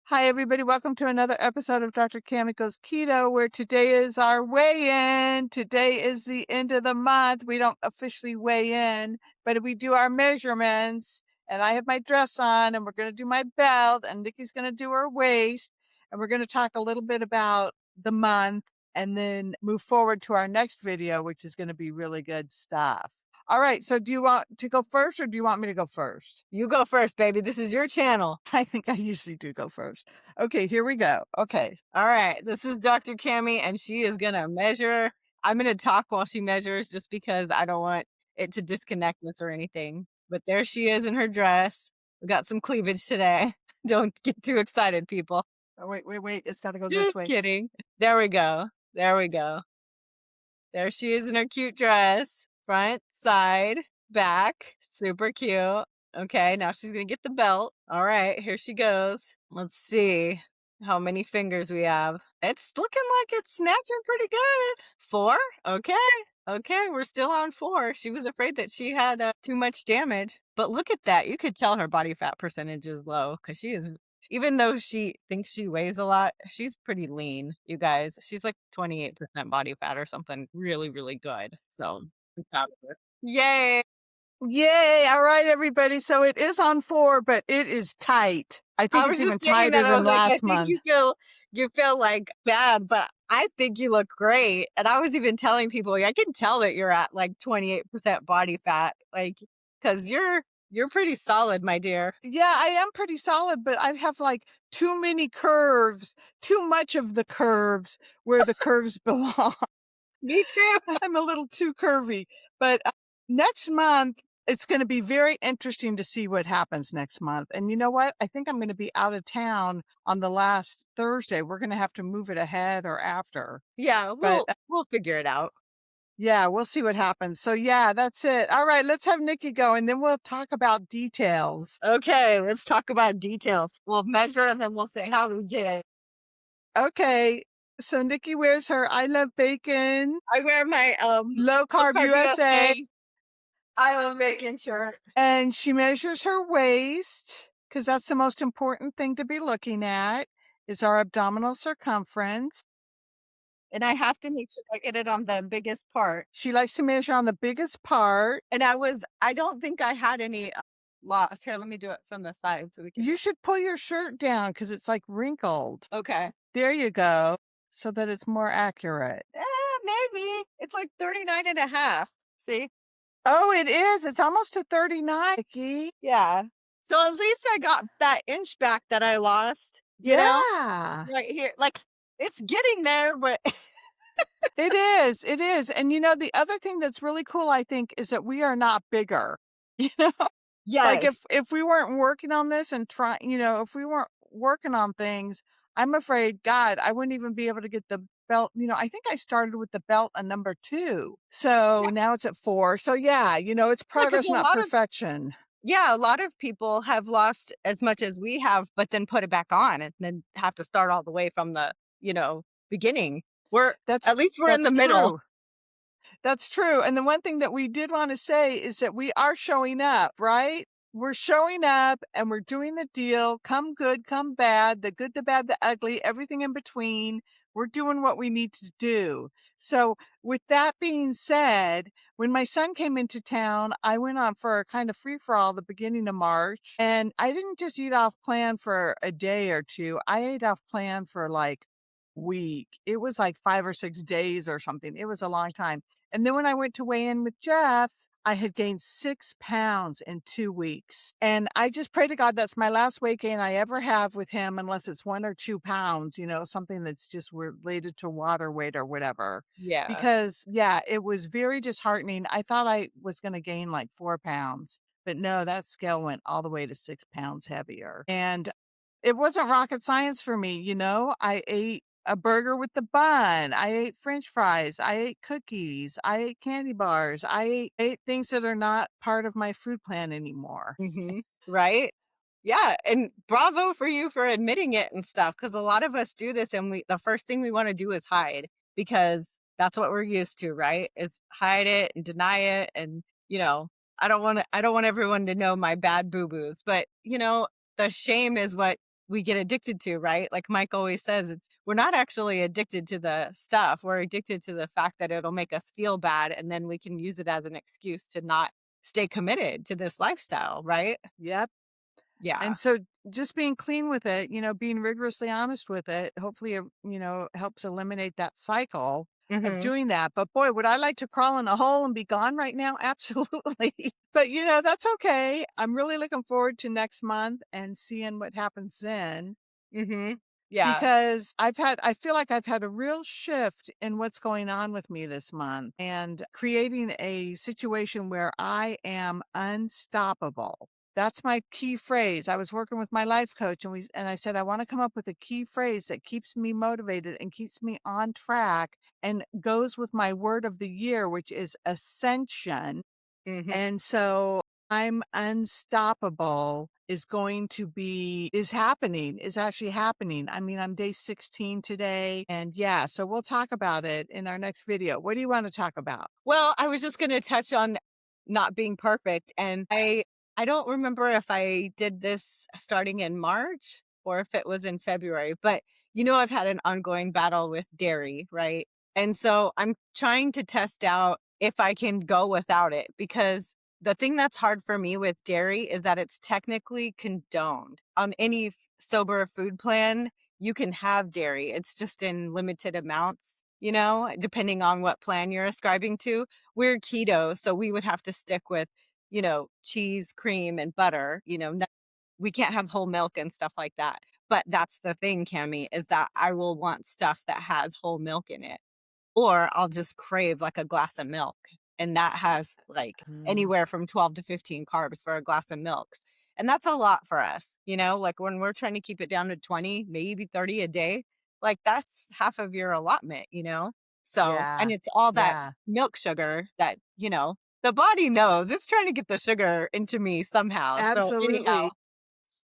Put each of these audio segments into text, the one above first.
Hi, everybody. Welcome to another episode of Dr. Cammy Goes Keto, where today is our weigh-in. Today is the end of the month. We don't officially weigh in, but we do our measurements. And I have my dress on, and we're going to do my belt, and Nikki's going to do her waist. And we're going to talk a little bit about the month and then move forward to our next video, which is going to be really good stuff. All right. So do you want to go first or do you want me to go first? You go first, baby. This is your channel. I think I usually do go first. Okay, here we go. Okay. All right. This is Dr. Cammy, and she is going to measure. I'm going to talk while she measures just because I don't want it to disconnect us or anything. But there she is in her dress. We got some cleavage today. Don't get too excited, people. Oh, wait. It's got to go this Just way. kidding. There we go. There we go. There she is in her cute dress. Front, side, back. Super cute. Okay, now she's going to get the belt. All right, here she goes. Let's see how many fingers we have. It's looking like it's snatching pretty good. 4? Okay. Okay, we're still on 4. She was afraid that she had too much damage. But look at that. You could tell her body fat percentage is low because she is, even though she thinks she weighs a lot, she's pretty lean, you guys. She's like 28% body fat or something really, really good. So I'm proud of her. Yay. Yay. All right, everybody. So it is on 4, but it is tight. I think I it's was even just thinking tighter that. I than was like, I last think month. you feel like bad, but I think you look great. And I was even telling people, I can tell that you're at like 28% body fat, like, because you're pretty solid, my dear. Yeah, I am pretty solid, but I have like too many curves, too much of the curves where the curves belong. Me too. I'm a little too curvy. But next month, it's going to be very interesting to see what happens next month. And you know what? I think I'm going to be out of town on the last Thursday. We're going to have to move it ahead or after. Yeah, But we'll figure it out. yeah, we'll see what happens. So yeah, that's it. All right, let's have Nikki go and then we'll talk about details. Okay, let's talk about details. We'll measure and then we'll say how we did. Okay. So Nikki wears her I Love Bacon, I wear my Low Carb Carb USA, I love bacon shirt. and she measures her waist because that's the most important thing to be looking at is our abdominal circumference. And I have to make sure I get it on the biggest part. She likes to measure on the biggest part. And I don't think I had any loss. Here, let me do it from the side so we can. You should pull your shirt down because it's like wrinkled. Okay. There you go. So that it's more accurate. Maybe. It's like 39 and a half. See? Oh, it is. It's almost to 39, Nikki. Yeah. So at least I got that inch back that I lost. You know? Right here. Like, it's getting there, but It is. It is. And you know, the other thing that's really cool, I think, is that we are not bigger. You know, like yes. if we weren't working on this and trying, if we weren't working on things, I'm afraid, God, I wouldn't even be able to get the belt. I think I started with the belt at number 2. So now it's at 4. So yeah, it's progress, not perfection. A lot of people have lost as much as we have, but then put it back on and then have to start all the way from the, beginning. At least we're in the middle. True. That's true. And the one thing that we did want to say is that we are showing up, right? We're showing up and we're doing the deal. Come good, come bad, the good, the bad, the ugly, everything in between. We're doing what we need to do. So with that being said, when my son came into town, I went on for a kind of free for all the beginning of March. And I didn't just eat off plan for a day or two. I ate off plan for like week. It was like 5 or 6 days or something. It was a long time. And then when I went to weigh in with Jeff, I had gained 6 pounds in 2 weeks. And I just pray to God that's my last weight gain I ever have with him, unless it's 1 or 2 pounds, something that's just related to water weight or whatever. Yeah. Because, it was very disheartening. I thought I was going to gain like 4 pounds, but no, that scale went all the way to 6 pounds heavier. And it wasn't rocket science for me. I ate a burger with the bun. I ate French fries. I ate cookies. I ate candy bars. I ate things that are not part of my food plan anymore. Mm-hmm. Right? Yeah. And bravo for you for admitting it and stuff. Because a lot of us do this and the first thing we want to do is hide because that's what we're used to, right? Is hide it and deny it. And, I don't want everyone to know my bad boo-boos, but the shame is what we get addicted to, right? Like Mike always says, it's we're not actually addicted to the stuff. We're addicted to the fact that it'll make us feel bad and then we can use it as an excuse to not stay committed to this lifestyle, right? Yep. Yeah. And so just being clean with it, being rigorously honest with it, hopefully, helps eliminate that cycle of Mhm. doing that. But boy, would I like to crawl in a hole and be gone right now? Absolutely. But, that's okay. I'm really looking forward to next month and seeing what happens then Mhm. Yeah. because I feel like I've had a real shift in what's going on with me this month and creating a situation where I am unstoppable. That's my key phrase. I was working with my life coach and I said I want to come up with a key phrase that keeps me motivated and keeps me on track and goes with my word of the year, which is ascension. Mhm. And so I'm unstoppable is actually happening. I mean, I'm day 16 today. And yeah, so we'll talk about it in our next video. What do you want to talk about? Well, I was just gonna touch on not being perfect, and I don't remember if I did this starting in March or if it was in February, but, I've had an ongoing battle with dairy, right? And so I'm trying to test out if I can go without it because the thing that's hard for me with dairy is that it's technically condoned. On any sober food plan, you can have dairy. It's just in limited amounts, depending on what plan you're ascribing to. We're keto, so we would have to stick with, cheese, cream, and butter. We can't have whole milk and stuff like that. But that's the thing, Cammy, is that I will want stuff that has whole milk in it. Or I'll just crave like a glass of milk, and that has like Mm. anywhere from 12 to 15 carbs for a glass of milks. And that's a lot for us, like when we're trying to keep it down to 20, maybe 30 a day, like that's half of your allotment. So, and Yeah. it's all that Yeah. milk sugar that, the body knows it's trying to get the sugar into me somehow. So, anyhow, Absolutely.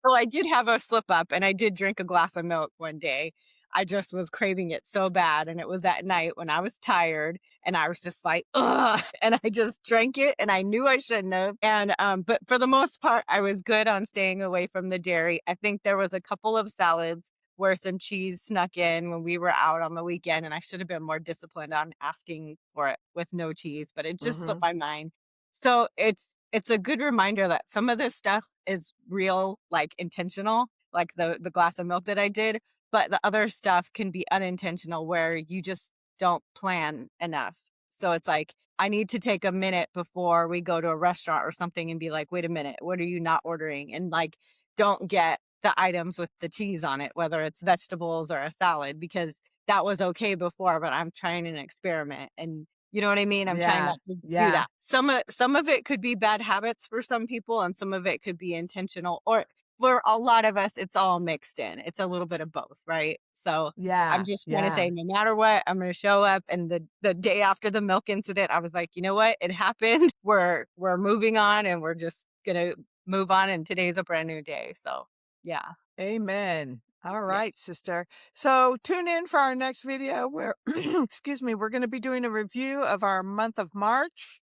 so I did have a slip up and I did drink a glass of milk one day. I just was craving it so bad. And it was at night when I was tired and I was just like, ugh. And I just drank it and I knew I shouldn't have. And, but for the most part, I was good on staying away from the dairy. I think there was a couple of salads where some cheese snuck in when we were out on the weekend. And I should have been more disciplined on asking for it with no cheese, but it just slipped Hmm. my mind. So it's a good reminder that some of this stuff is real, like intentional, like the glass of milk that I did, but the other stuff can be unintentional where you just don't plan enough. So it's like I need to take a minute before we go to a restaurant or something and be like, "Wait a minute, what are you not ordering?" And like don't get the items with the cheese on it, whether it's vegetables or a salad because that was okay before, but I'm trying an experiment and you know what I mean? I'm trying Yeah. not to do Yeah. that. Some of it could be bad habits for some people, and some of it could be intentional. Or for a lot of us, it's all mixed in. It's a little bit of both, right? So I'm Yeah. just trying to say, Yeah. no matter what, I'm going to show up. And the day after the milk incident, I was like, you know what? It happened. We're moving on, and we're just gonna move on. And today's a brand new day. So yeah, Amen. All yeah, right, sister. So tune in for our next video where, excuse me, we're going to be doing a review of our month of March.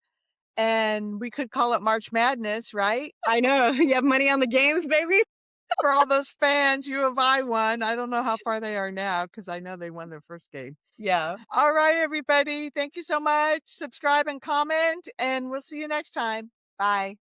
And we could call it March Madness, right? I know. You have money on the games, baby. For all those fans, U of I won. I don't know how far they are now because I know they won their first game. Yeah. All right, everybody. Thank you so much. Subscribe and comment, and we'll see you next time. Bye.